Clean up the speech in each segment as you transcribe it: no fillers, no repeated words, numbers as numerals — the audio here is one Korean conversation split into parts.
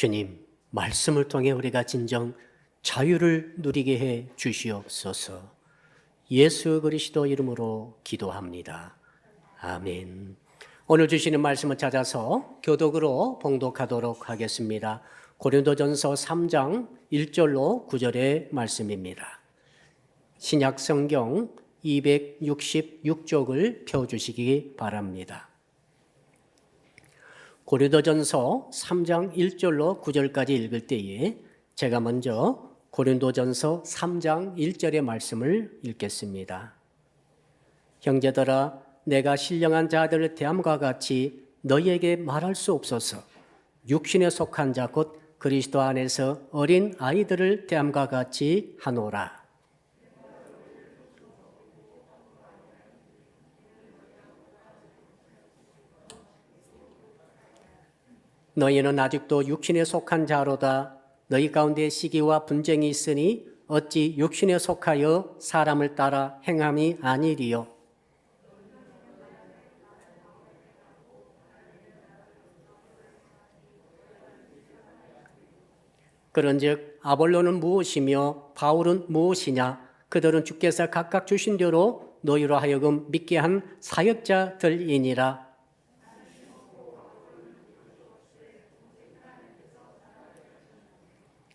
주님, 말씀을 통해 우리가 진정 자유를 누리게 해 주시옵소서. 예수 그리스도 이름으로 기도합니다. 아멘. 오늘 주시는 말씀을 찾아서 교독으로 봉독하도록 하겠습니다. 고린도전서 3장 1절로 9절의 말씀입니다. 신약 성경 266쪽을 펴주시기 바랍니다. 고린도전서 3장 1절로 9절까지 읽을 때에 제가 먼저 고린도전서 3장 1절의 말씀을 읽겠습니다. 형제들아, 내가 신령한 자들을 대함과 같이 너희에게 말할 수 없어서 육신에 속한 자 곧 그리스도 안에서 어린 아이들을 대함과 같이 하노라. 너희는 아직도 육신에 속한 자로다. 너희 가운데 시기와 분쟁이 있으니 어찌 육신에 속하여 사람을 따라 행함이 아니리요. 그런즉 아볼로는 무엇이며 바울은 무엇이냐? 그들은 주께서 각각 주신 대로 너희로 하여금 믿게 한 사역자들이니라.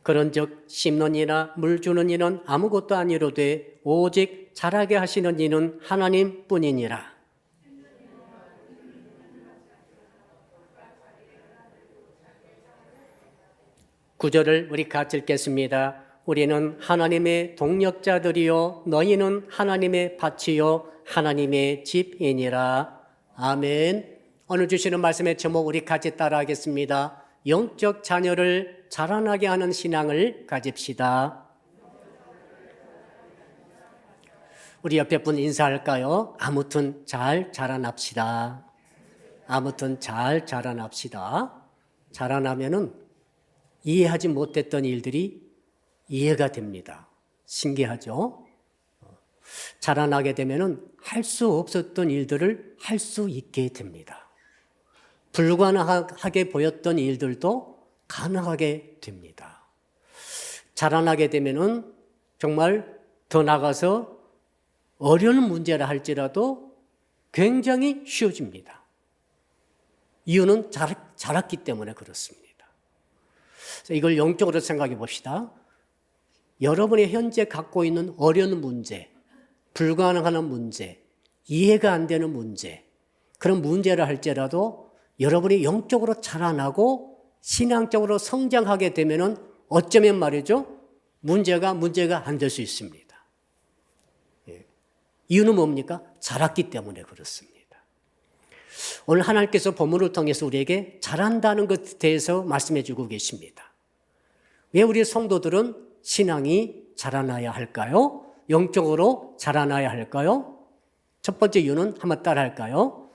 그런즉 심는 이나 물 주는 이는 아무것도 아니로되 오직 자라게 하시는 이는 하나님뿐이니라. 구절을 우리 같이 읽겠습니다. 우리는 하나님의 동력자들이요 너희는 하나님의 밭이요 하나님의 집이니라. 아멘. 오늘 주시는 말씀의 제목 우리 같이 따라하겠습니다. 영적 자녀를 자라나게 하는 신앙을 가집시다. 우리 옆에 분 인사할까요? 아무튼 잘 자라납시다. 아무튼 잘 자라납시다. 자라나면은 이해하지 못했던 일들이 이해가 됩니다. 신기하죠? 자라나게 되면은 할 수 없었던 일들을 할 수 있게 됩니다. 불가능하게 보였던 일들도 가능하게 됩니다. 자라나게 되면은 정말 더 나가서 어려운 문제라 할지라도 굉장히 쉬워집니다. 이유는 자랐기 때문에 그렇습니다. 이걸 영적으로 생각해 봅시다. 여러분이 현재 갖고 있는 어려운 문제, 불가능한 문제, 이해가 안 되는 문제, 그런 문제를 할지라도 여러분이 영적으로 자라나고 신앙적으로 성장하게 되면은 어쩌면 말이죠, 문제가 안 될 수 있습니다. 이유는 뭡니까? 자랐기 때문에 그렇습니다. 오늘 하나님께서 본문을 통해서 우리에게 자란다는 것에 대해서 말씀해 주고 계십니다. 왜 우리 성도들은 신앙이 자라나야 할까요? 영적으로 자라나야 할까요? 첫 번째 이유는 한번 따라 할까요?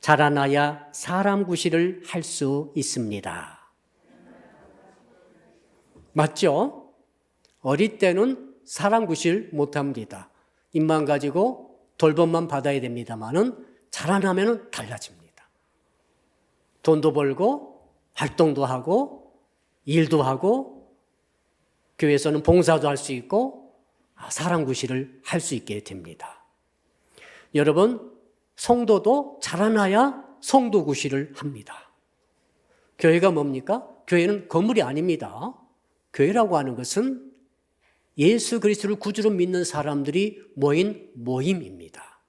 자라나야 사람 구실을 할 수 있습니다. 맞죠? 어릴 때는 사람 구실 못합니다. 입만 가지고 돌봄만 받아야 됩니다만은 자라나면 달라집니다. 돈도 벌고 활동도 하고 일도 하고 교회에서는 봉사도 할 수 있고 사람 구실을 할 수 있게 됩니다. 여러분, 성도도 자라나야 성도 구실을 합니다. 교회가 뭡니까? 교회는 건물이 아닙니다. 교회라고 하는 것은 예수 그리스도를 구주로 믿는 사람들이 모인 모임입니다.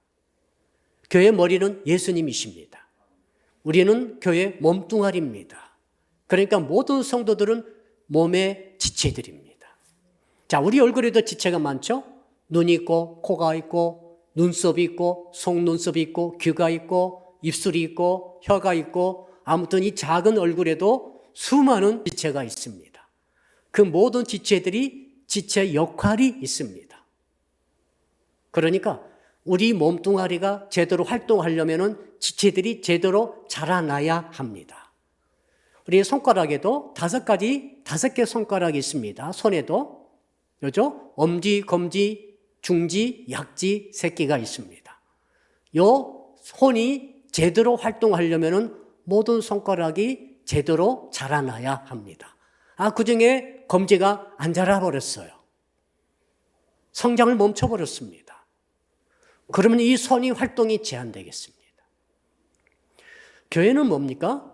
교회의 머리는 예수님이십니다. 우리는 교회 몸뚱아리입니다. 그러니까 모든 성도들은 몸의 지체들입니다. 자, 우리 얼굴에도 지체가 많죠? 눈이 있고, 코가 있고, 눈썹이 있고, 속눈썹이 있고, 귀가 있고, 입술이 있고, 혀가 있고, 아무튼 이 작은 얼굴에도 수많은 지체가 있습니다. 그 모든 지체들이 지체 역할이 있습니다. 그러니까 우리 몸뚱아리가 제대로 활동하려면 지체들이 제대로 자라나야 합니다. 우리 손가락에도 5개 손가락이 있습니다. 손에도. 그렇죠? 엄지, 검지, 중지, 약지, 새끼가 있습니다. 요 손이 제대로 활동하려면 모든 손가락이 제대로 자라나야 합니다. 그중에 검지가 안 자라버렸어요. 성장을 멈춰버렸습니다. 그러면 이 선이 활동이 제한되겠습니다. 교회는 뭡니까?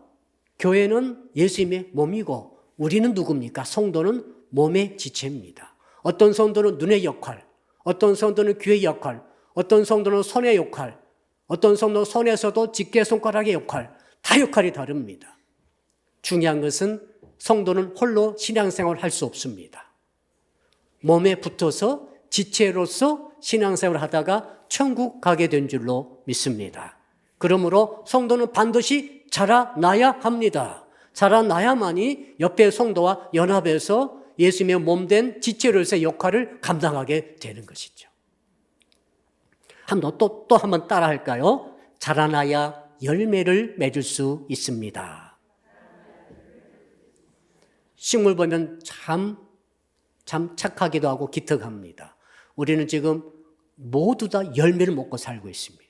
교회는 예수님의 몸이고 우리는 누굽니까? 성도는 몸의 지체입니다. 어떤 성도는 눈의 역할, 어떤 성도는 귀의 역할, 어떤 성도는 손의 역할, 어떤 성도는 손에서도 집게손가락의 역할, 다 역할이 다릅니다. 중요한 것은 성도는 홀로 신앙생활을 할 수 없습니다. 몸에 붙어서 지체로서 신앙생활을 하다가 천국 가게 된 줄로 믿습니다. 그러므로 성도는 반드시 자라나야 합니다. 자라나야만이 옆에 성도와 연합해서 예수님의 몸된 지체로서의 역할을 감당하게 되는 것이죠. 또 한 번 따라 할까요? 자라나야 열매를 맺을 수 있습니다. 식물 보면 참 착하기도 하고 기특합니다. 우리는 지금 모두 다 열매를 먹고 살고 있습니다.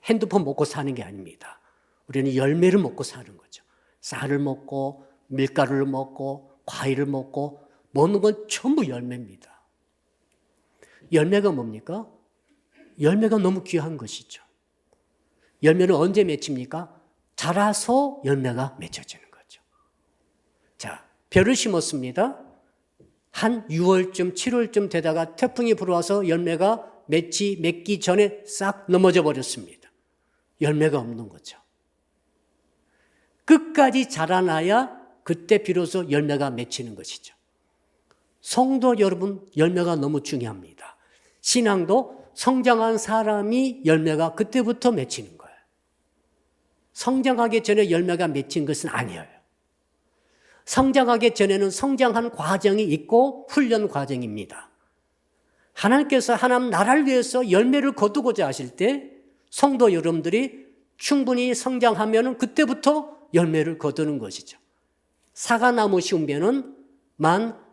핸드폰 먹고 사는 게 아닙니다. 우리는 열매를 먹고 사는 거죠. 쌀을 먹고 밀가루를 먹고 과일을 먹고 먹는 건 전부 열매입니다. 열매가 뭡니까? 열매가 너무 귀한 것이죠. 열매는 언제 맺힙니까? 자라서 열매가 맺혀지는 거죠. 자, 벼를 심었습니다. 한 6월쯤 7월쯤 되다가 태풍이 불어와서 열매가 맺기 전에 싹 넘어져 버렸습니다. 열매가 없는 거죠. 끝까지 자라나야 그때 비로소 열매가 맺히는 것이죠. 성도 여러분, 열매가 너무 중요합니다. 신앙도 성장한 사람이 열매가 그때부터 맺히는 거예요. 성장하기 전에 열매가 맺힌 것은 아니에요. 성장하기 전에는 성장한 과정이 있고 훈련 과정입니다. 하나님께서 하나님 나라를 위해서 열매를 거두고자 하실 때 성도 여러분들이 충분히 성장하면 그때부터 열매를 거두는 것이죠. 사과나무 심으면은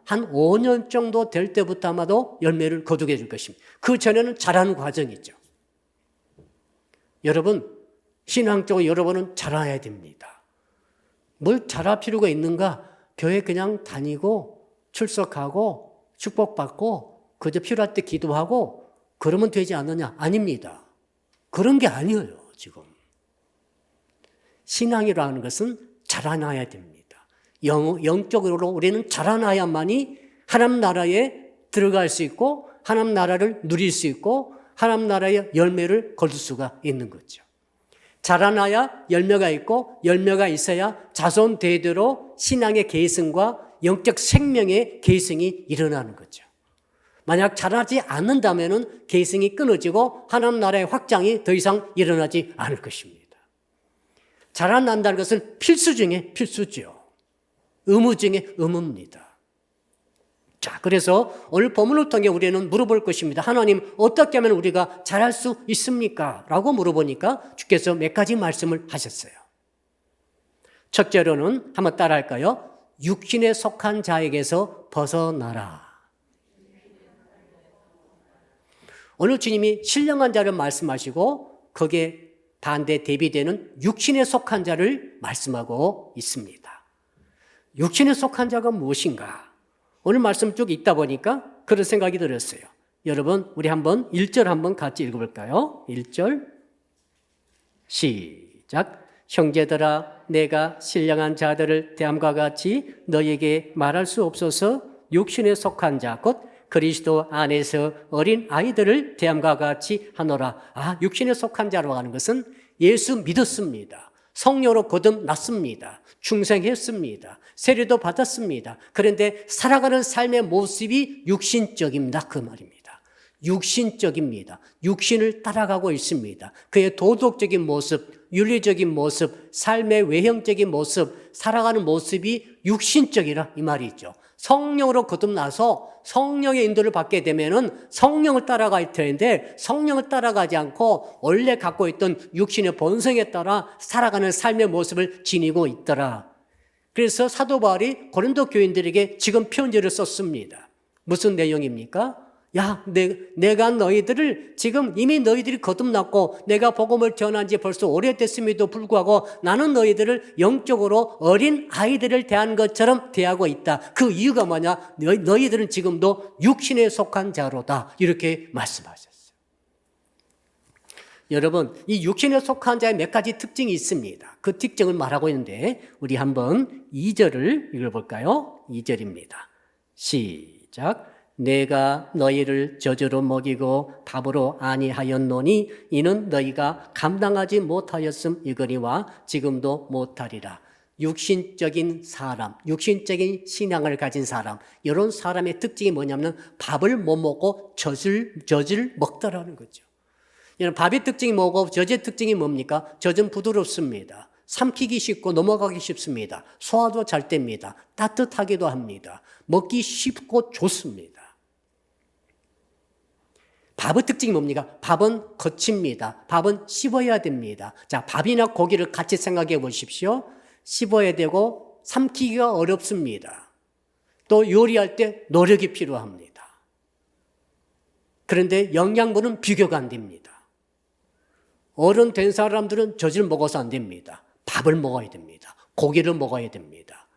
한 5년 정도 될 때부터 아마도 열매를 거두게 될 것입니다. 그 전에는 자라는 과정이죠. 여러분, 신앙적으로 여러분은 자라야 됩니다. 뭘 자랄 필요가 있는가? 교회 그냥 다니고 출석하고 축복받고 그저 필요할 때 기도하고 그러면 되지 않느냐? 아닙니다. 그런 게 아니에요, 지금. 신앙이라는 것은 자라나야 됩니다. 영적으로 우리는 자라나야만이 하나님 나라에 들어갈 수 있고 하나님 나라를 누릴 수 있고 하나님 나라의 열매를 거둘 수가 있는 거죠. 자라나야 열매가 있고 열매가 있어야 자손 대대로 신앙의 계승과 영적 생명의 계승이 일어나는 거죠. 만약 자라지 않는다면 계승이 끊어지고 하나님 나라의 확장이 더 이상 일어나지 않을 것입니다. 자라난다는 것은 필수 중에 필수죠. 의무 중에 의무입니다. 자, 그래서 오늘 본문을 통해 우리는 물어볼 것입니다. 하나님, 어떻게 하면 우리가 잘할 수 있습니까? 라고 물어보니까 주께서 몇 가지 말씀을 하셨어요. 첫째로는 한번 따라 할까요? 육신에 속한 자에게서 벗어나라. 오늘 주님이 신령한 자를 말씀하시고 거기에 반대 대비되는 육신에 속한 자를 말씀하고 있습니다. 육신에 속한 자가 무엇인가? 오늘 말씀 쭉 읽다 보니까 그런 생각이 들었어요. 여러분, 우리 한번 1절 한번 같이 읽어볼까요? 1절 시작. 형제들아, 내가 신령한 자들을 대함과 같이 너에게 말할 수 없어서 육신에 속한 자, 곧 그리스도 안에서 어린 아이들을 대함과 같이 하노라. 육신에 속한 자라고 하는 것은 예수 믿었습니다. 성령으로 거듭났습니다. 충성했습니다. 세례도 받았습니다. 그런데 살아가는 삶의 모습이 육신적입니다. 그 말입니다. 육신적입니다. 육신을 따라가고 있습니다. 그의 도덕적인 모습, 윤리적인 모습, 삶의 외형적인 모습, 살아가는 모습이 육신적이라 이 말이죠. 성령으로 거듭나서 성령의 인도를 받게 되면은 성령을 따라가야 되는데 성령을 따라가지 않고 원래 갖고 있던 육신의 본성에 따라 살아가는 삶의 모습을 지니고 있더라. 그래서 사도 바울이 고린도 교인들에게 지금 편지를 썼습니다. 무슨 내용입니까? 야, 내가 너희들을 지금 이미 너희들이 거듭났고 내가 복음을 전한 지 벌써 오래됐음에도 불구하고 나는 너희들을 영적으로 어린 아이들을 대한 것처럼 대하고 있다. 그 이유가 뭐냐? 너희들은 지금도 육신에 속한 자로다. 이렇게 말씀하셨어요. 여러분, 이 육신에 속한 자의 몇 가지 특징이 있습니다. 그 특징을 말하고 있는데 우리 한번 2절을 읽어볼까요? 2절입니다. 시작. 내가 너희를 젖으로 먹이고 밥으로 아니하였노니 이는 너희가 감당하지 못하였음이거니와 지금도 못하리라. 육신적인 사람, 육신적인 신앙을 가진 사람, 이런 사람의 특징이 뭐냐면 밥을 못 먹고 젖을 먹더라는 거죠. 밥의 특징이 뭐고 젖의 특징이 뭡니까? 젖은 부드럽습니다. 삼키기 쉽고 넘어가기 쉽습니다. 소화도 잘 됩니다. 따뜻하기도 합니다. 먹기 쉽고 좋습니다. 밥의 특징이 뭡니까? 밥은 거칩니다. 밥은 씹어야 됩니다. 자, 밥이나 고기를 같이 생각해 보십시오. 씹어야 되고 삼키기가 어렵습니다. 또 요리할 때 노력이 필요합니다. 그런데 영양분은 비교가 안 됩니다. 어른 된 사람들은 젖을 먹어서 안 됩니다. 밥을 먹어야 됩니다. 고기를 먹어야 됩니다.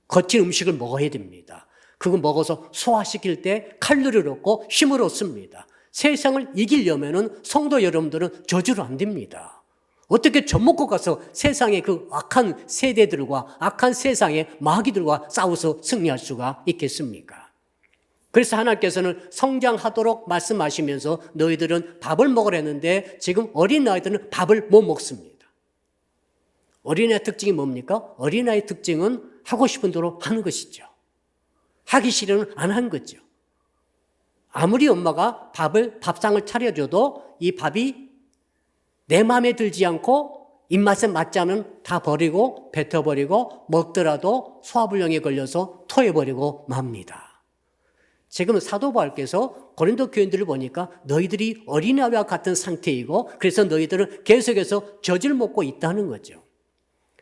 거친 음식을 먹어야 됩니다. 그거 먹어서 소화시킬 때 칼로리를 얻고 힘을 얻습니다. 세상을 이기려면은 성도 여러분들은 저주로 안 됩니다. 어떻게 젖 먹고 가서 세상의 그 악한 세대들과 악한 세상의 마귀들과 싸워서 승리할 수가 있겠습니까? 그래서 하나님께서는 성장하도록 말씀하시면서 너희들은 밥을 먹으라는데 지금 어린아이들은 밥을 못 먹습니다. 어린아이의 특징이 뭡니까? 어린아이의 특징은 하고 싶은 대로 하는 것이죠. 하기 싫으면 안 하는 거죠. 아무리 엄마가 밥상을 차려줘도 이 밥이 내 마음에 들지 않고 입맛에 맞지 않으면 다 버리고 뱉어버리고 먹더라도 소화불량에 걸려서 토해버리고 맙니다. 지금 사도 바울께서 고린도 교인들을 보니까 너희들이 어린아이와 같은 상태이고 그래서 너희들은 계속해서 젖을 먹고 있다는 거죠.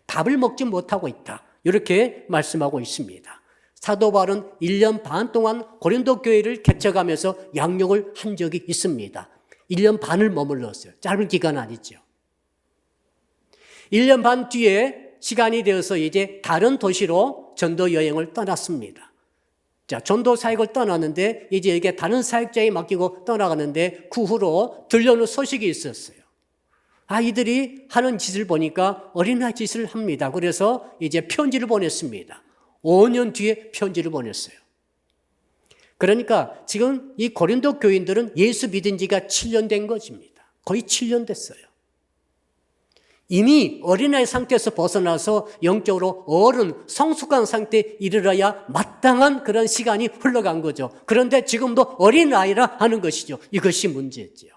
밥을 먹지 못하고 있다. 이렇게 말씀하고 있습니다. 사도 바울은 1년 반 동안 고린도 교회를 개척하면서 양육을 한 적이 있습니다. 1년 반을 머물렀어요. 짧은 기간 아니죠. 1년 반 뒤에 시간이 되어서 이제 다른 도시로 전도 여행을 떠났습니다. 자, 전도 사역을 떠났는데 이제 이게 다른 사역자에 맡기고 떠나가는데 그 후로 들려오는 소식이 있었어요. 아이들이 하는 짓을 보니까 어린아이 짓을 합니다. 그래서 이제 편지를 보냈습니다. 5년 뒤에 편지를 보냈어요. 그러니까 지금 이 고린도 교인들은 예수 믿은 지가 7년 된 것입니다. 거의 7년 됐어요. 이미 어린아이 상태에서 벗어나서 영적으로 어른, 성숙한 상태에 이르러야 마땅한 그런 시간이 흘러간 거죠. 그런데 지금도 어린아이라 하는 것이죠. 이것이 문제죠.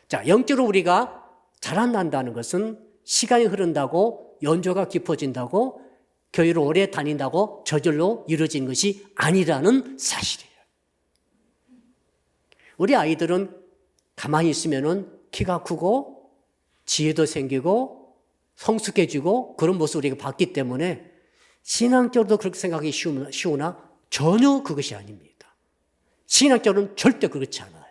자, 영적으로 우리가 자라난다는 것은 시간이 흐른다고 연조가 깊어진다고 교회를 오래 다닌다고 저절로 이루어진 것이 아니라는 사실이에요. 우리 아이들은 가만히 있으면은 키가 크고 지혜도 생기고 성숙해지고 그런 모습을 우리가 봤기 때문에 신앙적으로도 그렇게 생각하기 쉬우나 전혀 그것이 아닙니다. 신앙적으로는 절대 그렇지 않아요.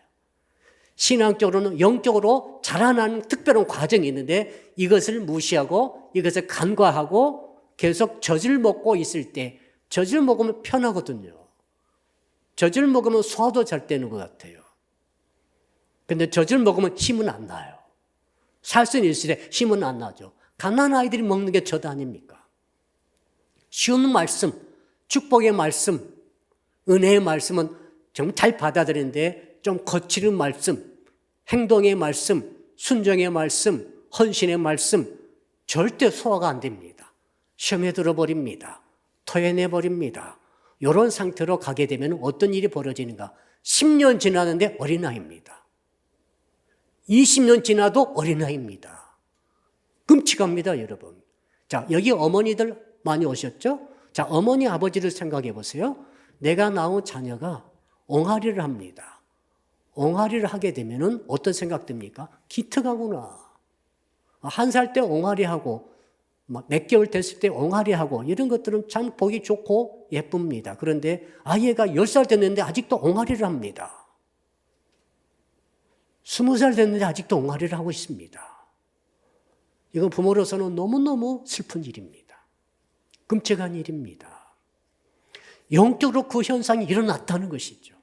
신앙적으로는 영적으로 자라나는 특별한 과정이 있는데 이것을 무시하고 이것을 간과하고 계속 젖을 먹고 있을 때 젖을 먹으면 편하거든요. 젖을 먹으면 소화도 잘 되는 것 같아요. 그런데 젖을 먹으면 힘은 안 나요. 살 수는 있으되 힘은 안 나죠. 가난한 아이들이 먹는 게 젖 아닙니까? 쉬운 말씀, 축복의 말씀, 은혜의 말씀은 정말 잘 받아들이는데 좀 거칠은 말씀, 행동의 말씀, 순종의 말씀, 헌신의 말씀 절대 소화가 안 됩니다. 시험에 들어버립니다. 토해내버립니다. 이런 상태로 가게 되면 어떤 일이 벌어지는가? 10년 지났는데 어린아이입니다. 20년 지나도 어린아이입니다. 끔찍합니다, 여러분. 자, 여기 어머니들 많이 오셨죠? 자, 어머니, 아버지를 생각해 보세요. 내가 낳은 자녀가 옹알이를 합니다. 옹알이를 하게 되면은 어떤 생각 듭니까? 기특하구나. 1살 때 옹알이하고 몇 개월 됐을 때 옹알이하고 이런 것들은 참 보기 좋고 예쁩니다. 그런데 아이가 10살 됐는데 아직도 옹알이를 합니다. 20살 됐는데 아직도 옹알이를 하고 있습니다. 이건 부모로서는 너무너무 슬픈 일입니다. 끔찍한 일입니다. 영적으로 그 현상이 일어났다는 것이죠.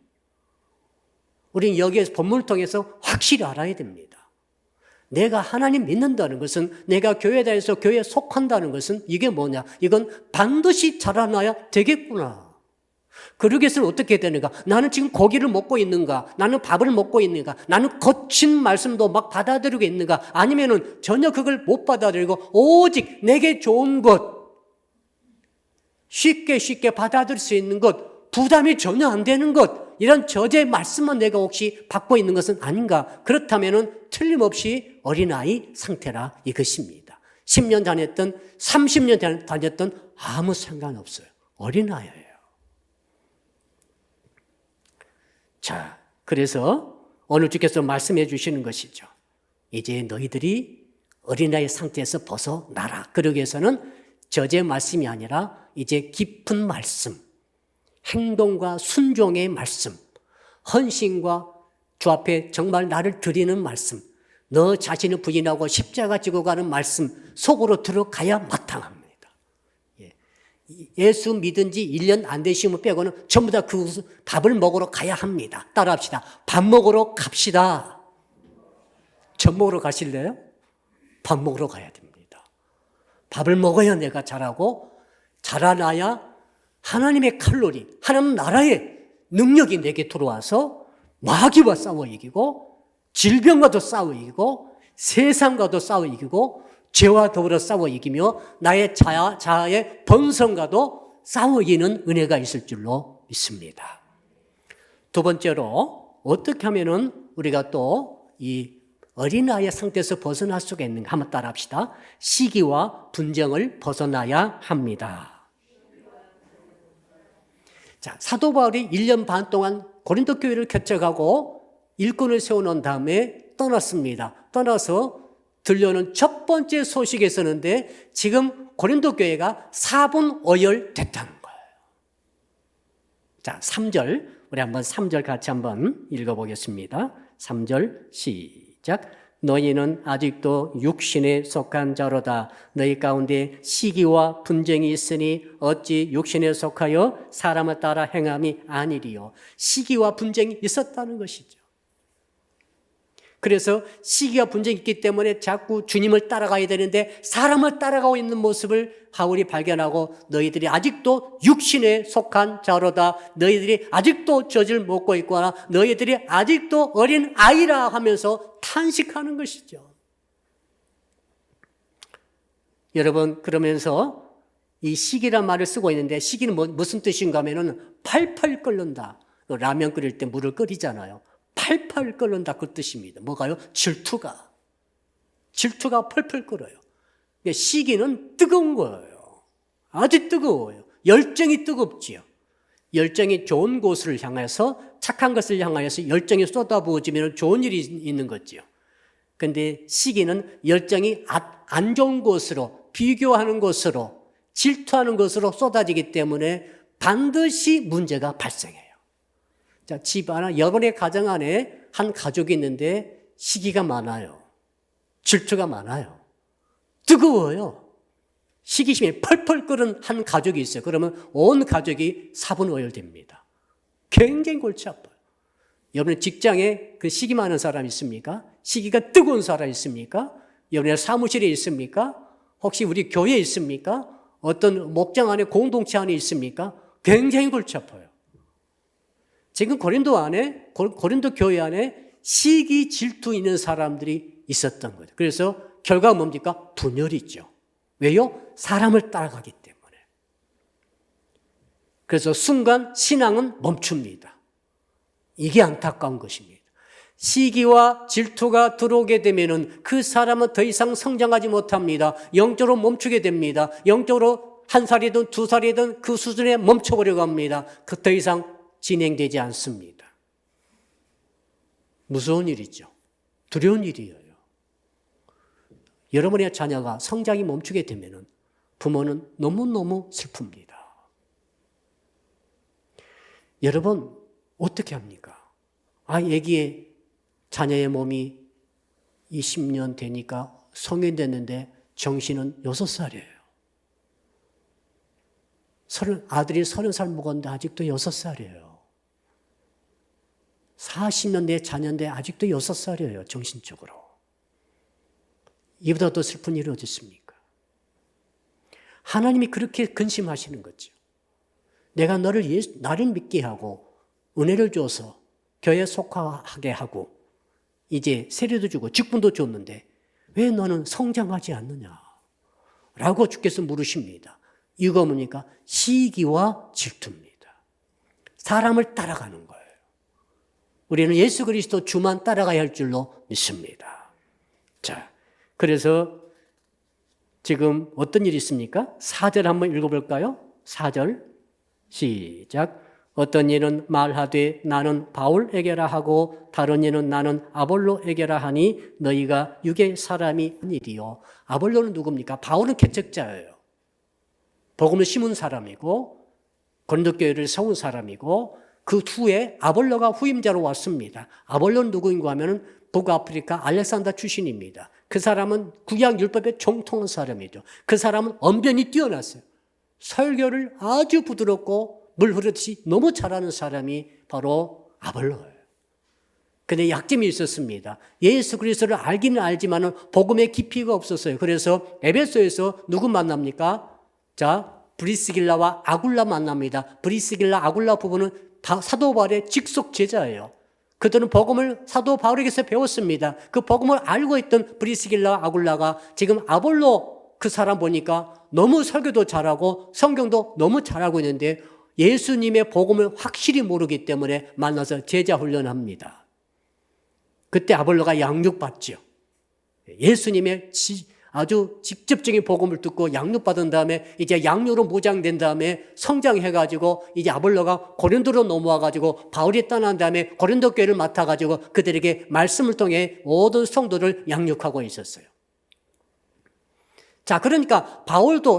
우리는 여기에서 본문을 통해서 확실히 알아야 됩니다. 내가 하나님 믿는다는 것은, 내가 교회에 대해서 교회에 속한다는 것은 이게 뭐냐? 이건 반드시 자라나야 되겠구나. 그러기 위해서는 어떻게 되는가? 나는 지금 고기를 먹고 있는가? 나는 밥을 먹고 있는가? 나는 거친 말씀도 막 받아들이고 있는가? 아니면은 전혀 그걸 못 받아들이고 오직 내게 좋은 것, 쉽게 받아들일 수 있는 것, 부담이 전혀 안 되는 것, 이런 저주의 말씀만 내가 혹시 받고 있는 것은 아닌가? 그렇다면은 틀림없이 어린아이 상태라 이것입니다. 10년 다녔던 30년 다녔던 아무 상관없어요. 어린아이예요. 자, 그래서 오늘 주께서 말씀해 주시는 것이죠. 이제 너희들이 어린아이 상태에서 벗어나라. 그러기 위해서는 저주의 말씀이 아니라 이제 깊은 말씀, 행동과 순종의 말씀, 헌신과 주 앞에 정말 나를 드리는 말씀, 너 자신을 부인하고 십자가 지고 가는 말씀 속으로 들어가야 마땅합니다. 예수 믿은 지 1년 안 되신 분 빼고는 전부 다 그 밥을 먹으러 가야 합니다. 따라합시다. 밥 먹으러 갑시다. 젖 먹으러 가실래요? 밥 먹으러 가야 됩니다. 밥을 먹어야 내가 자라고, 자라나야 하나님의 칼로리, 하나님 나라의 능력이 내게 들어와서 마귀와 싸워 이기고, 질병과도 싸워 이기고, 세상과도 싸워 이기고, 죄와 더불어 싸워 이기며 나의 자아의 번성과도 싸워 이기는 은혜가 있을 줄로 믿습니다. 두 번째로 어떻게 하면은 우리가 또 이 어린아이의 상태에서 벗어날 수가 있는가 한번 따라합시다. 시기와 분쟁을 벗어나야 합니다. 자, 사도 바울이 1년 반 동안 고린도 교회를 개척하고 일꾼을 세워놓은 다음에 떠났습니다. 떠나서 들려오는 첫 번째 소식이 있었는데 지금 고린도 교회가 4분 오열됐다는 거예요. 자, 3절 우리 한번 3절 같이 한번 읽어보겠습니다. 3절 시작. 너희는 아직도 육신에 속한 자로다. 너희 가운데 시기와 분쟁이 있으니 어찌 육신에 속하여 사람을 따라 행함이 아니리요. 시기와 분쟁이 있었다는 것이죠. 그래서 시기와 분쟁이 있기 때문에 자꾸 주님을 따라가야 되는데 사람을 따라가고 있는 모습을 바울이 발견하고 너희들이 아직도 육신에 속한 자로다. 너희들이 아직도 젖을 먹고 있거나 너희들이 아직도 어린 아이라 하면서 탄식하는 것이죠. 여러분, 그러면서 이 시기란 말을 쓰고 있는데 시기는 무슨 뜻인가 하면은 팔팔 끓는다. 라면 끓일 때 물을 끓이잖아요. 팔팔 끓는다 그 뜻입니다. 뭐가요? 질투가 펄펄 끓어요. 시기는 뜨거운 거예요. 아주 뜨거워요. 열정이 뜨겁지요. 열정이 좋은 곳을 향해서 착한 것을 향하여서 열정이 쏟아부어지면 좋은 일이 있는 거지요. 그런데 시기는 열정이 안 좋은 곳으로 비교하는 것으로 질투하는 것으로 쏟아지기 때문에 반드시 문제가 발생해요. 자, 집 하나, 여러분의 가정 안에 한 가족이 있는데 시기가 많아요. 질투가 많아요. 뜨거워요. 시기심이 펄펄 끓은 한 가족이 있어요. 그러면 온 가족이 사분오열됩니다. 굉장히 골치 아파요. 여러분의 직장에 그 시기 많은 사람 있습니까? 시기가 뜨거운 사람 있습니까? 여러분의 사무실에 있습니까? 혹시 우리 교회에 있습니까? 어떤 목장 안에 공동체 안에 있습니까? 굉장히 골치 아파요. 지금 고린도 교회 안에 시기 질투 있는 사람들이 있었던 거죠. 그래서 결과가 뭡니까? 분열이죠. 왜요? 사람을 따라가기 때문에. 그래서 순간 신앙은 멈춥니다. 이게 안타까운 것입니다. 시기와 질투가 들어오게 되면은 그 사람은 더 이상 성장하지 못합니다. 영적으로 멈추게 됩니다. 영적으로 한 살이든 두 살이든 그 수준에 멈춰버려고 합니다. 그 더 이상 진행되지 않습니다. 무서운 일이죠. 두려운 일이에요. 여러분의 자녀가 성장이 멈추게 되면 부모는 너무너무 슬픕니다. 여러분 어떻게 합니까? 애기의 자녀의 몸이 20년 되니까 성인 됐는데 정신은 6살이에요. 아들이 30살 먹었는데 아직도 6살이에요. 40년 내 자녀인데 아직도 6살이에요. 정신적으로. 이보다 더 슬픈 일이 어디 있습니까? 하나님이 그렇게 근심하시는 거죠. 내가 나를 믿게 하고 은혜를 줘서 교회에 속하게 하고 이제 세례도 주고 직분도 줬는데 왜 너는 성장하지 않느냐? 라고 주께서 물으십니다. 이거 뭡니까? 시기와 질투입니다. 사람을 따라가는 거예요. 우리는 예수 그리스도 주만 따라가야 할 줄로 믿습니다. 자, 그래서 지금 어떤 일이 있습니까? 4절 한번 읽어볼까요? 4절 시작. 어떤 이는 말하되 나는 바울에게라 하고 다른 이는 나는 아볼로에게라 하니 너희가 육의 사람이 아니리요. 아볼로는 누굽니까? 바울은 개척자예요. 복음을 심은 사람이고 고린도 교회를 세운 사람이고 그 후에 아볼로가 후임자로 왔습니다. 아볼로는 누구인가 하면 북아프리카 알렉산더 출신입니다. 그 사람은 구약 율법에 정통한 사람이죠. 그 사람은 언변이 뛰어났어요. 설교를 아주 부드럽고 물 흐르듯이 너무 잘하는 사람이 바로 아볼로예요. 근데 약점이 있었습니다. 예수 그리스도를 알기는 알지만 복음의 깊이가 없었어요. 그래서 에베소에서 누구 만납니까? 자, 브리스길라와 아굴라 만납니다. 브리스길라, 아굴라 부부는 사도 바울의 직속 제자예요. 그들은 복음을 사도 바울에게서 배웠습니다. 그 복음을 알고 있던 브리스길라, 아굴라가 지금 아볼로 그 사람 보니까 너무 설교도 잘하고 성경도 너무 잘하고 있는데 예수님의 복음을 확실히 모르기 때문에 만나서 제자 훈련합니다. 그때 아볼로가 양육받죠. 예수님의 아주 직접적인 복음을 듣고 양육받은 다음에 이제 양육으로 무장된 다음에 성장해가지고 이제 아볼로가 고린도로 넘어와가지고 바울이 떠난 다음에 고린도 교회를 맡아가지고 그들에게 말씀을 통해 모든 성도를 양육하고 있었어요. 자, 그러니까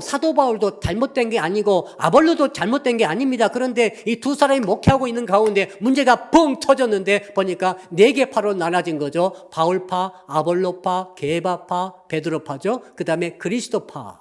사도 바울도 잘못된 게 아니고 아볼로도 잘못된 게 아닙니다. 그런데 이 두 사람이 목회하고 있는 가운데 문제가 뻥 터졌는데 보니까 4개파로 나눠진 거죠. 바울파, 아볼로파, 게바파, 베드로파죠. 그 다음에 그리스도파.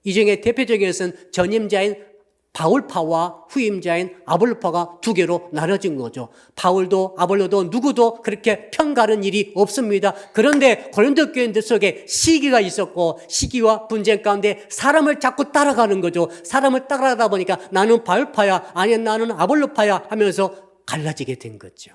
이 중에 대표적인 것은 전임자인 바울파와 후임자인 아볼로파가 2개로 나눠진 거죠. 바울도 아볼로도 누구도 그렇게 편가른 일이 없습니다. 그런데 고린도 교인들 속에 시기가 있었고 시기와 분쟁 가운데 사람을 자꾸 따라가는 거죠. 사람을 따라가다 보니까 나는 바울파야 아니면 나는 아볼로파야 하면서 갈라지게 된 거죠.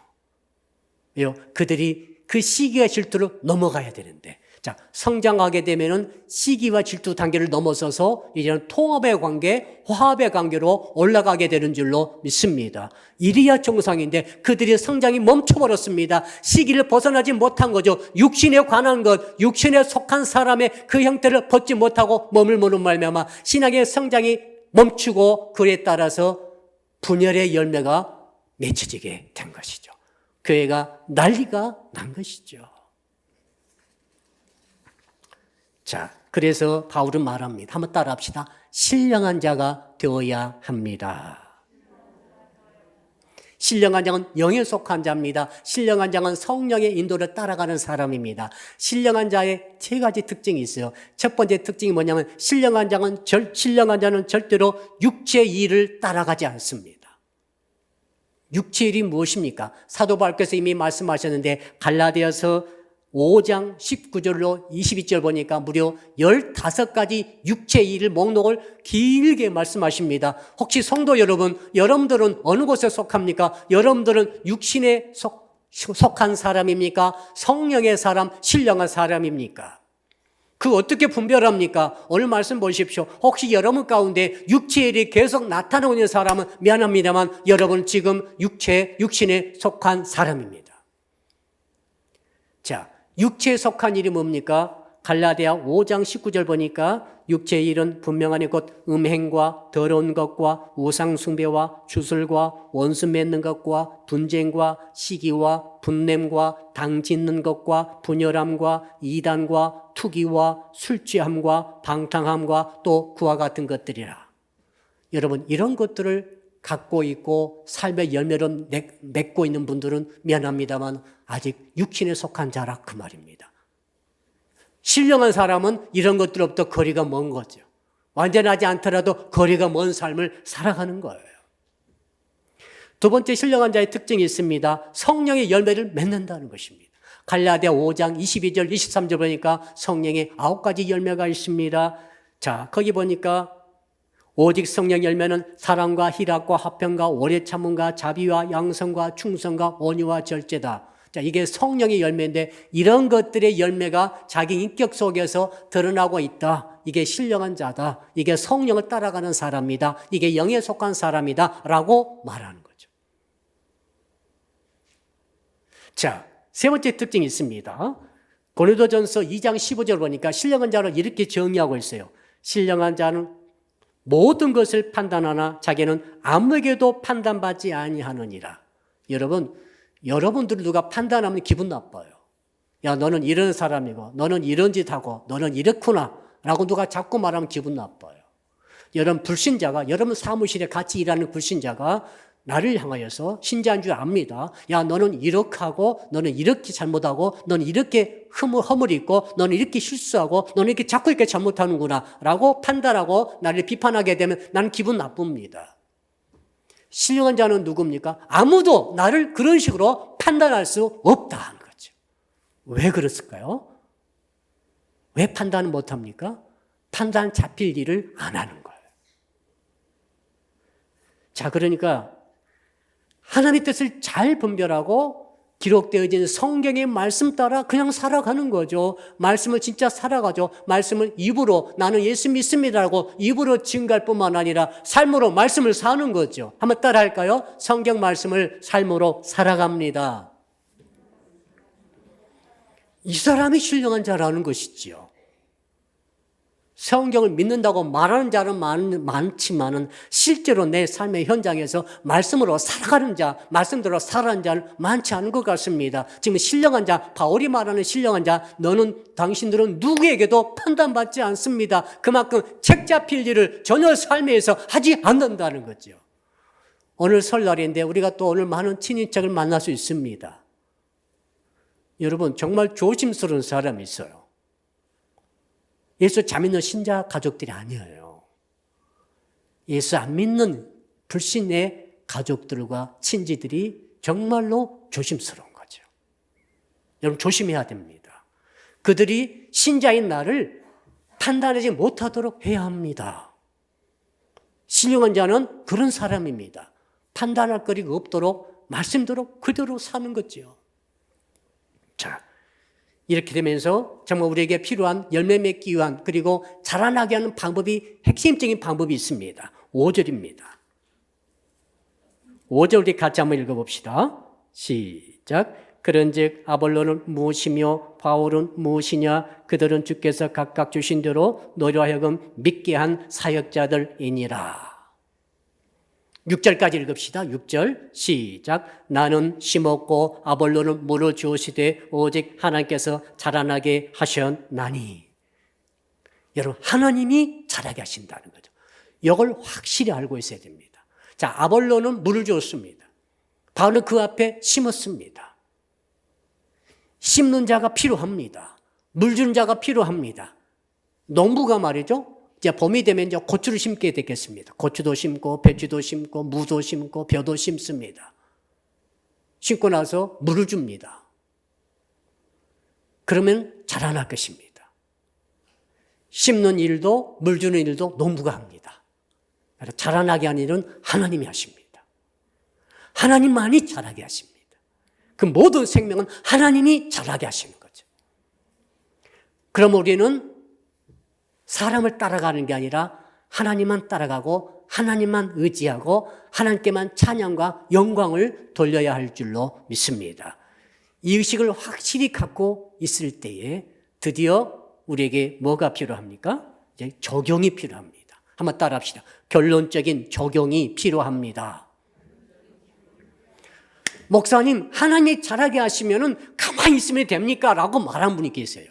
왜요? 그들이 그 시기와 질투로 넘어가야 되는데 자, 성장하게 되면은 시기와 질투 단계를 넘어서서 이제는 통합의 관계, 화합의 관계로 올라가게 되는 줄로 믿습니다. 이리야 정상인데 그들의 성장이 멈춰버렸습니다. 시기를 벗어나지 못한 거죠. 육신에 관한 것, 육신에 속한 사람의 그 형태를 벗지 못하고 머물므로 말미암아 신앙의 성장이 멈추고 그에 따라서 분열의 열매가 맺혀지게 된 것이죠. 교회가 난리가 난 것이죠. 자, 그래서 바울은 말합니다. 한번 따라합시다. 신령한 자가 되어야 합니다. 신령한 자는 영에 속한 자입니다. 신령한 자는 성령의 인도를 따라가는 사람입니다. 신령한 자의 3가지 특징이 있어요. 첫 번째 특징이 뭐냐면 신령한 자는 절대로 육체의 일을 따라가지 않습니다. 육체의 일이 무엇입니까? 사도 바울께서 이미 말씀하셨는데 갈라디아서 5장 19절로 22절 보니까 무려 15가지 육체의 일을 목록을 길게 말씀하십니다. 혹시 성도 여러분, 여러분들은 어느 곳에 속합니까? 여러분들은 육신에 속한 사람입니까? 성령의 사람, 신령한 사람입니까? 그 어떻게 분별합니까? 오늘 말씀 보십시오. 혹시 여러분 가운데 육체의 일이 계속 나타나고 있는 사람은 미안합니다만 여러분 지금 육신에 속한 사람입니다. 자, 육체에 속한 일이 뭡니까? 갈라디아 5장 19절 보니까 육체의 일은 분명하니 곧 음행과 더러운 것과 우상숭배와 주술과 원수 맺는 것과 분쟁과 시기와 분냄과 당 짓는 것과 분열함과 이단과 투기와 술취함과 방탕함과 또 그와 같은 것들이라. 여러분, 이런 것들을 갖고 있고 삶의 열매를 맺고 있는 분들은 미안합니다만 아직 육신에 속한 자라 그 말입니다. 신령한 사람은 이런 것들로부터 거리가 먼 거죠. 완전하지 않더라도 거리가 먼 삶을 살아가는 거예요. 두 번째 신령한 자의 특징이 있습니다. 성령의 열매를 맺는다는 것입니다. 갈라디아 5장 22절 23절 보니까 성령의 9가지 열매가 있습니다. 자, 거기 보니까 오직 성령 열매는 사랑과 희락과 화평과 오래 참음과 자비와 양성과 충성과 온유와 절제다. 자, 이게 성령의 열매인데 이런 것들의 열매가 자기 인격 속에서 드러나고 있다. 이게 신령한 자다. 이게 성령을 따라가는 사람이다. 이게 영에 속한 사람이다. 라고 말하는 거죠. 자, 세 번째 특징이 있습니다. 고린도전서 2장 15절 보니까 신령한 자를 이렇게 정의하고 있어요. 신령한 자는 모든 것을 판단하나 자기는 아무에게도 판단받지 아니하느니라. 여러분들 누가 판단하면 기분 나빠요. 야, 너는 이런 사람이고 너는 이런 짓 하고 너는 이렇구나 라고 누가 자꾸 말하면 기분 나빠요. 여러분 사무실에 같이 일하는 불신자가 나를 향하여서 신자인 줄 압니다. 야, 너는 이렇게 하고 너는 이렇게 잘못하고 너는 이렇게 허물 있고 너는 이렇게 실수하고 너는 이렇게 자꾸 이렇게 잘못하는구나 라고 판단하고 나를 비판하게 되면 나는 기분 나쁩니다. 신령한 자는 누굽니까? 아무도 나를 그런 식으로 판단할 수 없다 하는 거죠. 왜 그랬을까요? 왜 판단을 못합니까? 판단 잡힐 일을 안 하는 거예요. 자, 그러니까 하나님의 뜻을 잘 분별하고 기록되어진 성경의 말씀 따라 그냥 살아가는 거죠. 말씀을 진짜 살아가죠. 말씀을 입으로 나는 예수 믿습니다라고 입으로 증거할 뿐만 아니라 삶으로 말씀을 사는 거죠. 한번 따라 할까요? 성경 말씀을 삶으로 살아갑니다. 이 사람이 신령한 자라는 것이지요. 성경을 믿는다고 말하는 자는 많지만은 실제로 내 삶의 현장에서 말씀으로 살아가는 자, 말씀대로 살아가는 자는 많지 않은 것 같습니다. 지금 신령한 자, 바울이 말하는 신령한 자, 당신들은 누구에게도 판단받지 않습니다. 그만큼 책 잡힐 일을 전혀 삶에서 하지 않는다는 거죠. 오늘 설날인데 우리가 또 오늘 많은 친인척을 만날 수 있습니다. 여러분, 정말 조심스러운 사람이 있어요. 예수 잘 믿는 신자 가족들이 아니에요. 예수 안 믿는 불신의 가족들과 친지들이 정말로 조심스러운 거죠. 여러분, 조심해야 됩니다. 그들이 신자인 나를 판단하지 못하도록 해야 합니다. 신령한 자는 그런 사람입니다. 판단할 거리가 없도록 말씀대로 그대로 사는 거죠. 자, 이렇게 되면서 정말 우리에게 필요한 열매 맺기 위한 그리고 자라나게 하는 방법이 핵심적인 방법이 있습니다. 5절입니다. 5절 우리 같이 한번 읽어봅시다. 시작. 그런즉 아볼로는 무엇이며 바울은 무엇이냐? 그들은 주께서 각각 주신 대로 너희로 하여금 믿게 한 사역자들이니라. 6절까지 읽읍시다. 6절 시작. 나는 심었고 아볼로는 물을 주시되 오직 하나님께서 자라나게 하셨나니. 여러분, 하나님이 자라게 하신다는 거죠. 이걸 확실히 알고 있어야 됩니다. 자, 아볼로는 물을 주었습니다. 바울은 그 앞에 심었습니다. 심는 자가 필요합니다. 물 주는 자가 필요합니다. 농부가 말이죠. 이제 봄이 되면 이제 고추를 심게 되겠습니다. 고추도 심고 배추도 심고 무도 심고 벼도 심습니다. 심고 나서 물을 줍니다. 그러면 자라날 것입니다. 심는 일도 물 주는 일도 농부가 합니다. 자라나게 하는 일은 하나님이 하십니다. 하나님만이 자라게 하십니다. 그 모든 생명은 하나님이 자라게 하시는 거죠. 그럼 우리는 사람을 따라가는 게 아니라 하나님만 따라가고 하나님만 의지하고 하나님께만 찬양과 영광을 돌려야 할 줄로 믿습니다. 이 의식을 확실히 갖고 있을 때에 드디어 우리에게 뭐가 필요합니까? 이제 적용이 필요합니다. 한번 따라합시다. 결론적인 적용이 필요합니다. 목사님, 하나님이 잘하게 하시면은 가만히 있으면 됩니까? 라고 말한 분이 계세요.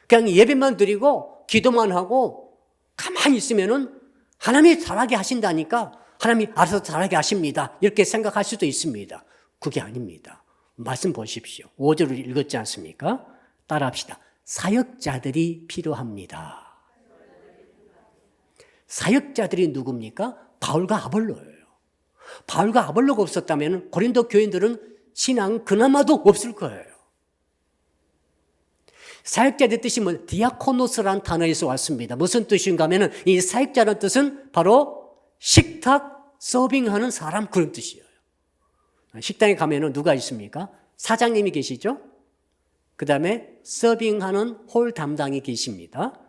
그냥 예배만 드리고 기도만 하고 가만히 있으면은 하나님이 잘하게 하신다니까 하나님이 알아서 잘하게 하십니다. 이렇게 생각할 수도 있습니다. 그게 아닙니다. 말씀 보십시오. 5절을 읽었지 않습니까? 따라합시다. 사역자들이 필요합니다. 사역자들이 누굽니까? 바울과 아볼로예요. 바울과 아볼로가 없었다면 고린도 교인들은 신앙 그나마도 없을 거예요. 사역자의 뜻이 뭐 디아코노스라는 단어에서 왔습니다. 무슨 뜻인가 하면 이 사역자라는 뜻은 바로 식탁 서빙하는 사람, 그런 뜻이에요. 식당에 가면은 누가 있습니까? 사장님이 계시죠? 그 다음에 서빙하는 홀 담당이 계십니다.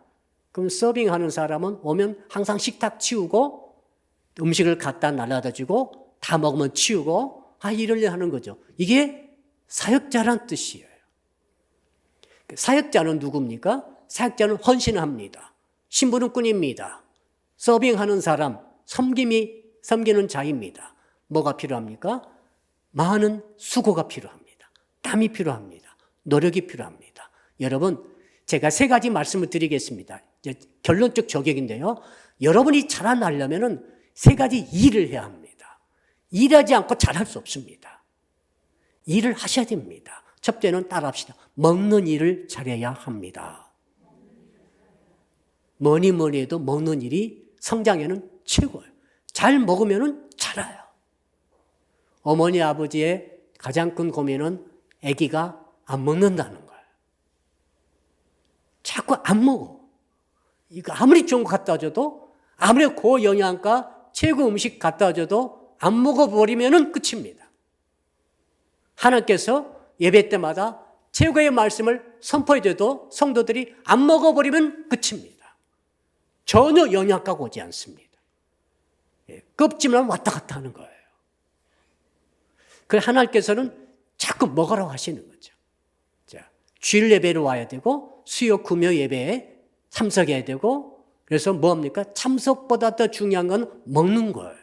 그럼 서빙하는 사람은 오면 항상 식탁 치우고 음식을 갖다 날라다 주고 다 먹으면 치우고 일을 하는 거죠. 이게 사역자란 뜻이에요. 사역자는 누굽니까? 사역자는 헌신합니다. 신부름꾼입니다. 서빙하는 사람, 섬기는 자입니다. 뭐가 필요합니까? 많은 수고가 필요합니다. 땀이 필요합니다. 노력이 필요합니다. 여러분, 제가 3가지 말씀을 드리겠습니다. 이제 결론적 저격인데요. 여러분이 자라나려면은 3가지 일을 해야 합니다. 일하지 않고 잘할 수 없습니다. 일을 하셔야 됩니다. 첫째는 따라합시다. 먹는 일을 잘해야 합니다. 뭐니 해도 먹는 일이 성장에는 최고예요. 잘 먹으면 자라요. 어머니 아버지의 가장 큰 고민은 아기가 안 먹는다는 거예요. 자꾸 안 먹어. 이거 아무리 좋은 거 갖다 줘도, 아무리 고영양가 최고 음식 갖다 줘도 안 먹어버리면 끝입니다. 하나님께서 예배 때마다 최고의 말씀을 선포해줘도 성도들이 안 먹어버리면 끝입니다. 전혀 영양가가 오지 않습니다. 껍질만 왔다 갔다 하는 거예요. 그래서 하나님께서는 자꾸 먹으라고 하시는 거죠. 자, 주일 예배로 와야 되고 수요 금요 예배에 참석해야 되고, 그래서 뭐합니까? 참석보다 더 중요한 건 먹는 거예요.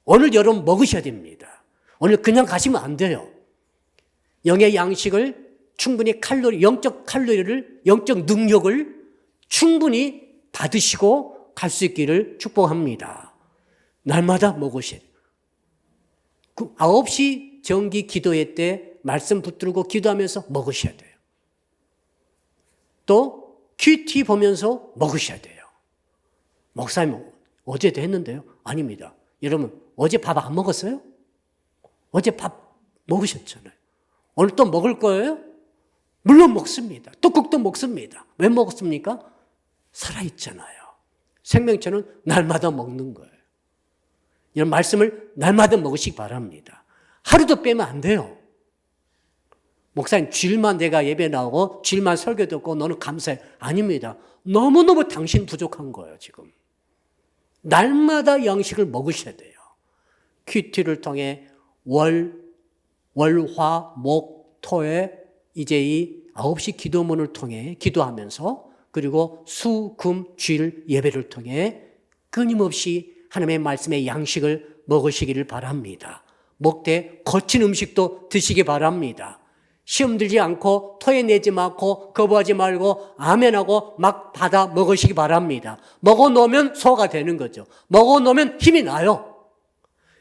오늘 여러분 먹으셔야 됩니다. 오늘 그냥 가시면 안 돼요. 영의 양식을 충분히 영적 칼로리를, 영적 능력을 충분히 받으시고 갈 수 있기를 축복합니다. 날마다 먹으셔야 돼요. 9시 정기 기도회 때 말씀 붙들고 기도하면서 먹으셔야 돼요. 또 큐티 보면서 먹으셔야 돼요. 목사님 어제도 했는데요. 아닙니다. 여러분 어제 밥 안 먹었어요? 어제 밥 먹으셨잖아요. 오늘 또 먹을 거예요? 물론 먹습니다. 떡국도 먹습니다. 왜 먹었습니까? 살아있잖아요. 생명체는 날마다 먹는 거예요. 이런 말씀을 날마다 먹으시기 바랍니다. 하루도 빼면 안 돼요. 목사님 주일만 내가 예배 나오고 주일만 설교 듣고 너는 감사해. 아닙니다. 너무너무 당신 부족한 거예요 지금. 날마다 양식을 먹으셔야 돼요. 큐티를 통해 월, 화, 목, 토에 이제 이 9시 기도문을 통해 기도하면서, 그리고 수, 금, 주일 예배를 통해 끊임없이 하나님의 말씀의 양식을 먹으시기를 바랍니다. 먹되 거친 음식도 드시기 바랍니다. 시험 들지 않고 토해내지 않고 거부하지 말고 아멘하고 막 받아 먹으시기 바랍니다. 먹어놓으면 소화가 되는 거죠. 먹어놓으면 힘이 나요.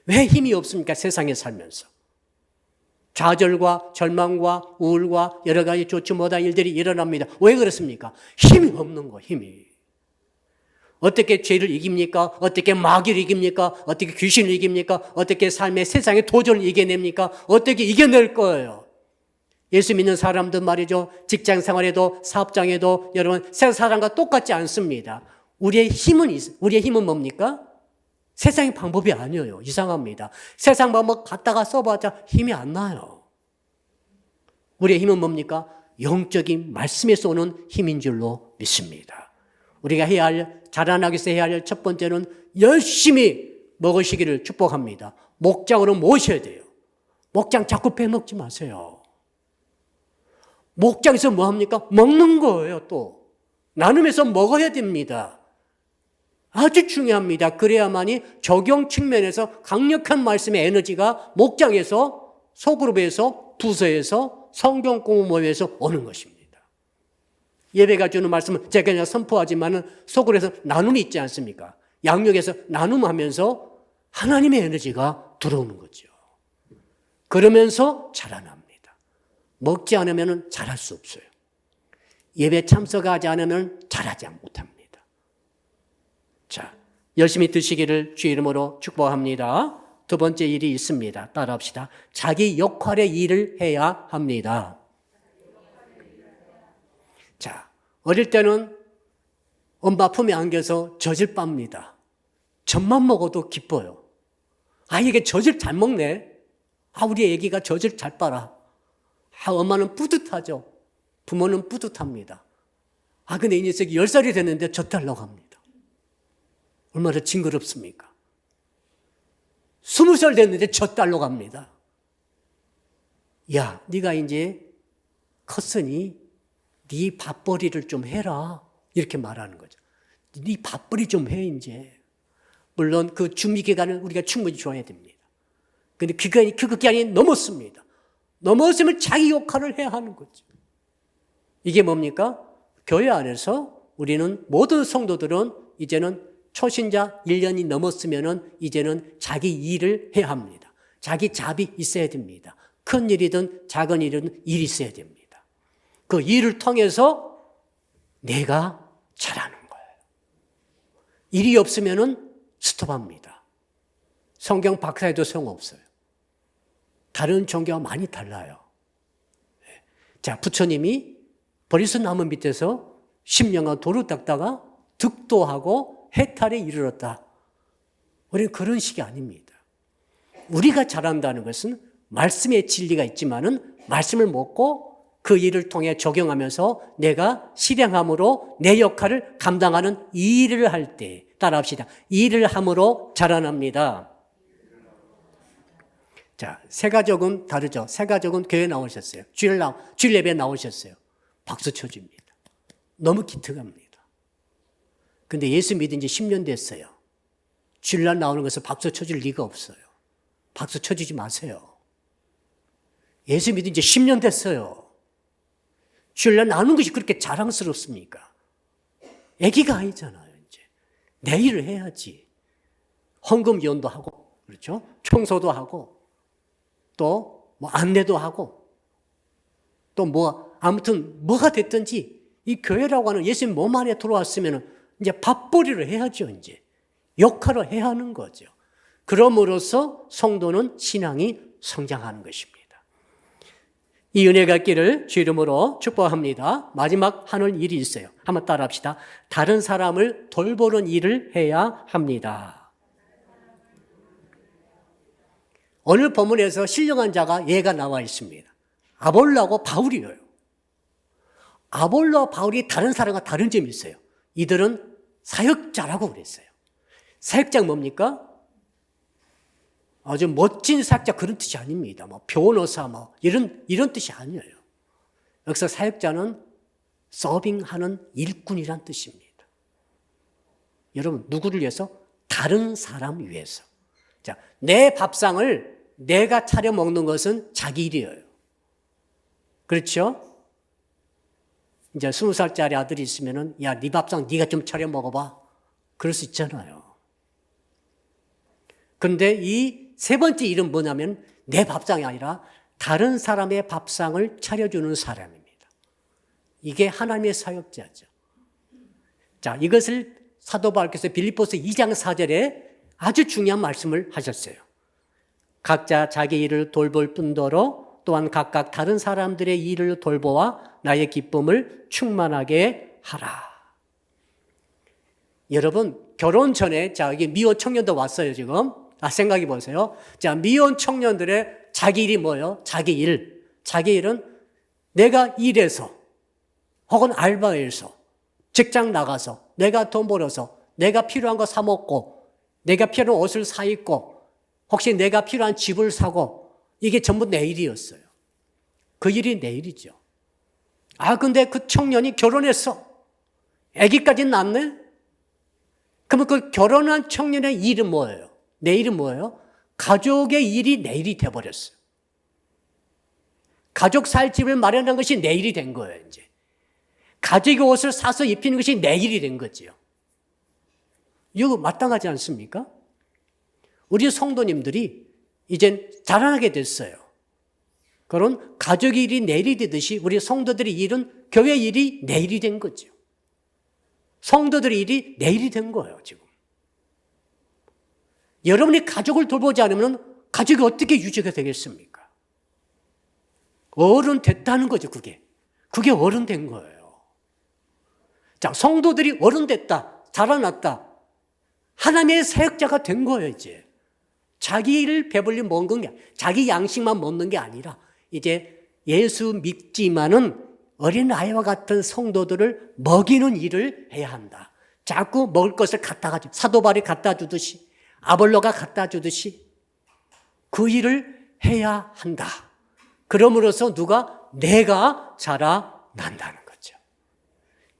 왜 힘이 없습니까? 세상에 살면서. 좌절과 절망과 우울과 여러 가지 좋지 못한 일들이 일어납니다. 왜 그렇습니까? 힘이 없는 거, 힘이. 어떻게 죄를 이깁니까? 어떻게 마귀를 이깁니까? 어떻게 귀신을 이깁니까? 어떻게 삶의 세상의 도전을 이겨냅니까? 어떻게 이겨낼 거예요? 예수 믿는 사람들 말이죠. 직장 생활에도 사업장에도 여러분 세상 사람과 똑같지 않습니다. 우리의 힘은 뭡니까? 세상의 방법이 아니에요. 이상합니다. 세상 방법 갖다가 써봤자 힘이 안 나요. 우리의 힘은 뭡니까? 영적인 말씀에서 오는 힘인 줄로 믿습니다. 우리가 자라나기 위해서 해야 할 첫 번째는 열심히 먹으시기를 축복합니다. 목장으로 모셔야 돼요. 목장 자꾸 빼먹지 마세요. 목장에서 뭐 합니까? 먹는 거예요, 또. 나눔해서 먹어야 됩니다. 아주 중요합니다. 그래야만이 적용 측면에서 강력한 말씀의 에너지가 목장에서, 소그룹에서, 부서에서, 성경 공부 모임에서 오는 것입니다. 예배가 주는 말씀은 제가 그냥 선포하지만은 속으로서 나눔이 있지 않습니까? 양육에서 나눔하면서 하나님의 에너지가 들어오는 거죠. 그러면서 자라납니다. 먹지 않으면 자랄 수 없어요. 예배 참석하지 않으면 자라지 못합니다. 자, 열심히 드시기를 주 이름으로 축복합니다. 두 번째 일이 있습니다. 따라합시다. 자기 역할의 일을 해야 합니다. 자, 어릴 때는 엄마 품에 안겨서 젖을 빱니다. 젖만 먹어도 기뻐요. 아, 이게 젖을 잘 먹네. 아, 우리 애기가 젖을 잘 빨아. 아, 엄마는 뿌듯하죠. 부모는 뿌듯합니다. 아, 근데 이 녀석이 10살이 됐는데 젖 달라고 합니다. 얼마나 징그럽습니까? 20살 됐는데 젖 달라고 합니다. 야, 네가 이제 컸으니 네 밥벌이를 좀 해라. 이렇게 말하는 거죠. 네 밥벌이 좀 해, 이제. 물론 그 준비 기간을 우리가 충분히 줘야 됩니다. 근데 그 기간이 넘었습니다. 넘었으면 자기 역할을 해야 하는 거죠. 이게 뭡니까? 교회 안에서 우리는 모든 성도들은 이제는 초신자 1년이 넘었으면은 이제는 자기 일을 해야 합니다. 자기 잡이 있어야 됩니다. 큰 일이든 작은 일이든 일이 있어야 됩니다. 그 일을 통해서 내가 자라는 거예요. 일이 없으면은 스톱합니다. 성경 박사에도 소용없어요. 다른 종교와 많이 달라요. 자, 부처님이 버리스 나무 밑에서 10년간 돌을 닦다가 득도하고 해탈에 이르렀다. 우리는 그런 식이 아닙니다. 우리가 잘한다는 것은 말씀의 진리가 있지만은 말씀을 먹고 그 일을 통해 적용하면서 내가 실행함으로 내 역할을 감당하는 이 일을 할 때, 따라합시다. 이 일을 함으로 자라납니다. 자, 새가족은 다르죠. 새가족은 교회 나오셨어요. 주일 예배 나오셨어요. 박수 쳐줍니다. 너무 기특합니다. 근데 예수 믿은 지 10년 됐어요. 주일날 나오는 것을 박수 쳐줄 리가 없어요. 박수 쳐주지 마세요. 예수 믿은 지 10년 됐어요. 주일날 나오는 것이 그렇게 자랑스럽습니까? 애기가 아니잖아요, 이제. 내 일을 해야지. 헌금위원도 하고, 그렇죠? 청소도 하고, 또 뭐 안내도 하고, 또 뭐 아무튼 뭐가 됐든지 이 교회라고 하는 예수님 몸 안에 들어왔으면 이제 밥벌이를 해야죠, 이제. 역할을 해야 하는 거죠. 그럼으로써 성도는 신앙이 성장하는 것입니다. 이 은혜가 있기를 주 이름으로 축복합니다. 마지막 하는 일이 있어요. 한번 따라합시다. 다른 사람을 돌보는 일을 해야 합니다. 오늘 본문에서 신령한 자가 얘가 나와 있습니다. 아볼로하고 바울이에요. 아볼로와 바울이 다른 사람과 다른 점이 있어요. 이들은 사역자라고 그랬어요. 사역자가 뭡니까? 아주 멋진 사역자 그런 뜻이 아닙니다. 뭐 변호사 뭐 이런 뜻이 아니에요. 여기서 사역자는 서빙하는 일꾼이란 뜻입니다. 여러분 누구를 위해서? 다른 사람 위해서. 자, 내 밥상을 내가 차려 먹는 것은 자기 일이에요. 그렇죠? 이제 20살짜리 아들이 있으면은 야, 네 밥상 네가 좀 차려 먹어봐. 그럴 수 있잖아요. 그런데 이 세 번째 일은 뭐냐면 내 밥상이 아니라 다른 사람의 밥상을 차려주는 사람입니다. 이게 하나님의 사역자죠. 자, 이것을 사도 바울께서 빌립보서 2장 4절에 아주 중요한 말씀을 하셨어요. 각자 자기 일을 돌볼 뿐더러 또한 각각 다른 사람들의 일을 돌보아 나의 기쁨을 충만하게 하라. 여러분, 결혼 전에, 자, 여기 미혼 청년도 왔어요, 지금. 생각해 보세요. 자, 미혼 청년들의 자기 일이 뭐예요? 자기 일. 자기 일은 내가 일해서 혹은 알바해서 직장 나가서 내가 돈 벌어서 내가 필요한 거 사 먹고 내가 필요한 옷을 사 입고 혹시 내가 필요한 집을 사고 이게 전부 내 일이었어요. 그 일이 내 일이죠. 근데 그 청년이 결혼했어. 아기까지 낳네? 그러면 그 결혼한 청년의 일은 뭐예요? 내일은 뭐예요? 가족의 일이 내일이 돼버렸어요. 가족 살 집을 마련한 것이 내일이 된 거예요, 이제. 가족의 옷을 사서 입히는 것이 내일이 된 거지요. 이거 마땅하지 않습니까? 우리 성도님들이 이젠 자라나게 됐어요. 그런 가족 일이 내일이 되듯이 우리 성도들의 일은 교회 일이 내일이 된 거죠. 성도들의 일이 내일이 된 거예요, 지금. 여러분이 가족을 돌보지 않으면 가족이 어떻게 유지가 되겠습니까? 어른 됐다는 거죠, 그게. 그게 어른 된 거예요. 자, 성도들이 어른 됐다, 자라났다. 하나님의 사역자가 된 거예요, 이제. 자기를 배불리 먹는 게, 자기 양식만 먹는 게 아니라, 이제 예수 믿지만은 어린아이와 같은 성도들을 먹이는 일을 해야 한다. 자꾸 먹을 것을 갖다가 주, 사도 바울이 갖다 주듯이, 아볼로가 갖다 주듯이 그 일을 해야 한다. 그러므로서 내가 자라난다는 거죠.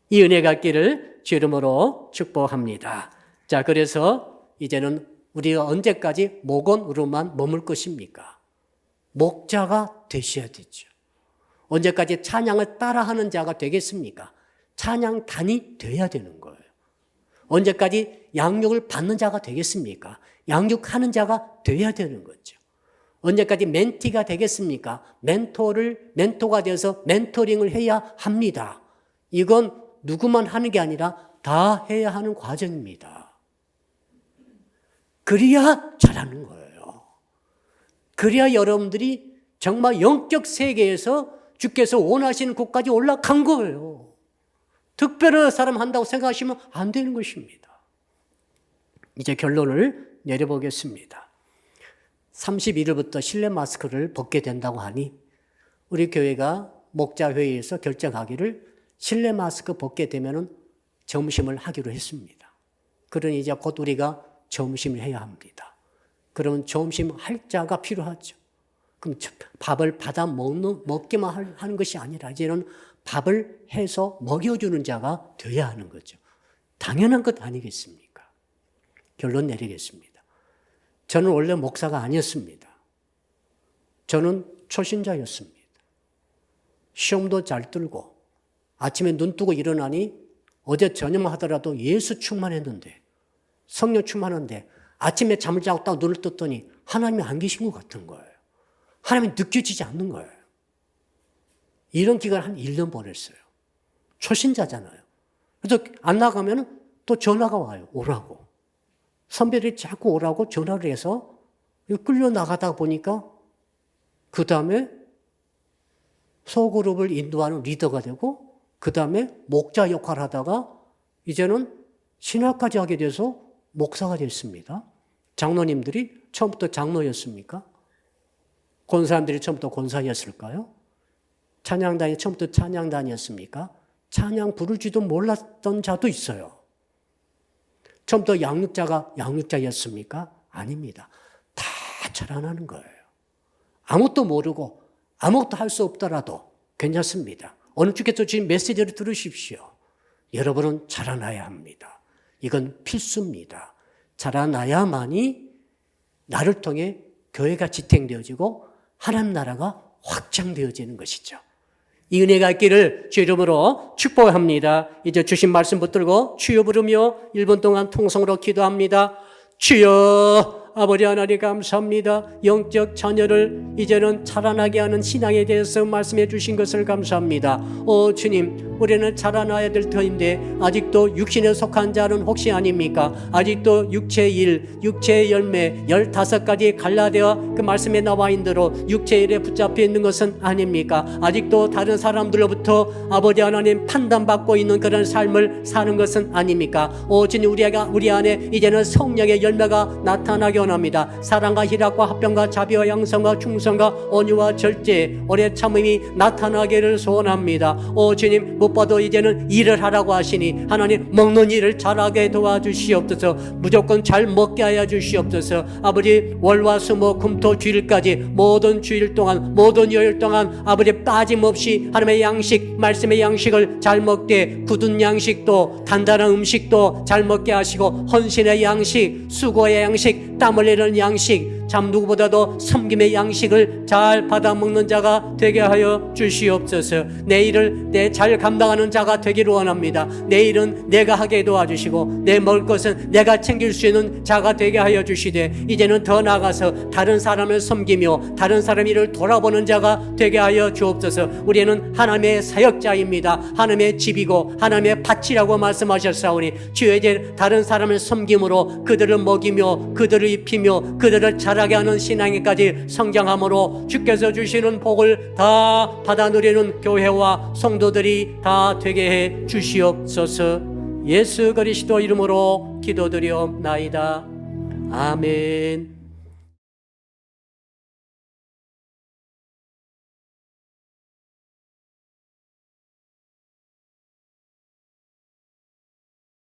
이 은혜가 있기를 주 이름으로 축복합니다. 자, 그래서 이제는 우리가 언제까지 목원으로만 머물 것입니까? 목자가 되셔야 되죠. 언제까지 찬양을 따라하는 자가 되겠습니까? 찬양단이 돼야 되는 거예요. 언제까지 양육을 받는 자가 되겠습니까? 양육하는 자가 돼야 되는 거죠. 언제까지 멘티가 되겠습니까? 멘토가 되어서 멘토링을 해야 합니다. 이건 누구만 하는 게 아니라 다 해야 하는 과정입니다. 그래야 잘하는 거예요. 그래야 여러분들이 정말 영적 세계에서 주께서 원하시는 곳까지 올라간 거예요. 특별한 사람 한다고 생각하시면 안 되는 것입니다. 이제 결론을 내려보겠습니다. 31일부터 실내 마스크를 벗게 된다고 하니 우리 교회가 목자회의에서 결정하기를 실내 마스크 벗게 되면 점심을 하기로 했습니다. 그러니 이제 곧 우리가 점심을 해야 합니다. 그러면 점심 할 자가 필요하죠. 그럼 밥을 받아 먹기만 하는 것이 아니라 이제는 밥을 해서 먹여주는 자가 되어야 하는 거죠. 당연한 것 아니겠습니까? 결론 내리겠습니다. 저는 원래 목사가 아니었습니다. 저는 초신자였습니다. 시험도 잘 들고 아침에 눈 뜨고 일어나니 어제 저녁만 하더라도 예수 충만했는데 성령 충만한데 아침에 잠을 자고 딱 눈을 떴더니 하나님이 안 계신 것 같은 거예요. 하나님이 느껴지지 않는 거예요. 이런 기간을 한 1년 보냈어요. 초신자잖아요. 그래서 안 나가면 또 전화가 와요. 오라고. 선배들이 자꾸 오라고 전화를 해서 끌려 나가다 보니까 그 다음에 소그룹을 인도하는 리더가 되고 그 다음에 목자 역할을 하다가 이제는 신학까지 하게 돼서 목사가 됐습니다. 장로님들이 처음부터 장로였습니까? 권사님들이 처음부터 권사였을까요? 찬양단이 처음부터 찬양단이었습니까? 찬양 부를지도 몰랐던 자도 있어요. 처음부터 양육자가 양육자였습니까? 아닙니다. 다 자라나는 거예요. 아무것도 모르고 아무것도 할 수 없더라도 괜찮습니다. 어느 주께서 주신 메시지를 들으십시오. 여러분은 자라나야 합니다. 이건 필수입니다. 자라나야만이 나를 통해 교회가 지탱되어지고 하나님 나라가 확장되어지는 것이죠. 이 은혜가 있기를 주 이름으로 축복합니다. 이제 주신 말씀 붙들고 주여 부르며 1분 동안 통성으로 기도합니다. 주여, 아버지 하나님 감사합니다. 영적 자녀를 이제는 자라나게 하는 신앙에 대해서 말씀해 주신 것을 감사합니다. 주님, 우리는 자라나야 될 터인데 아직도 육신에 속한 자는 혹시 아닙니까? 아직도 육체의 일, 육체의 열매 15가지 갈라디아 그 말씀에 나와 있는 대로 육체의 일에 붙잡혀 있는 것은 아닙니까? 아직도 다른 사람들로부터 아버지 하나님 판단받고 있는 그런 삶을 사는 것은 아닙니까? 주님, 우리 안에 이제는 성령의 열매가 나타나게 원합니다. 사랑과 희락과 화평과 자비와 양성과 충성과 온유와 절제, 오래 참음이 나타나기를 소원합니다. 주님, 무엇보다도 이제는 일을 하라고 하시니 하나님 먹는 일을 잘하게 도와주시옵소서. 무조건 잘 먹게 하여 주시옵소서. 아버지 월화수목 금토 주일까지 모든 주일 동안 모든 요일 동안 아버지 빠짐없이 하나님의 양식 말씀의 양식을 잘 먹게 굳은 양식도 단단한 음식도 잘 먹게 하시고 헌신의 양식 수고의 양식 땀 흘리는 양식 참 누구보다도 섬김의 양식을 잘 받아 먹는 자가 되게 하여 주시옵소서. 내 일을 내 잘 감당하는 자가 되기를 원합니다. 내 일은 내가 하게 도와주시고 내 먹을 것은 내가 챙길 수 있는 자가 되게 하여 주시되 이제는 더 나아가서 다른 사람을 섬기며 다른 사람 일을 돌아보는 자가 되게 하여 주옵소서. 우리는 하나님의 사역자입니다. 하나님의 집이고 하나님의 밭이라고 말씀하셨사오니 주여 이제 다른 사람을 섬김으로 그들을 먹이며 그들을 입히며 그들을 자라게 하는 신앙에까지 성장함으로 주께서 주시는 복을 다 받아 누리는 교회와 성도들이 다 되게 해 주시옵소서. 예수 그리스도 이름으로 기도드리옵나이다. 아멘.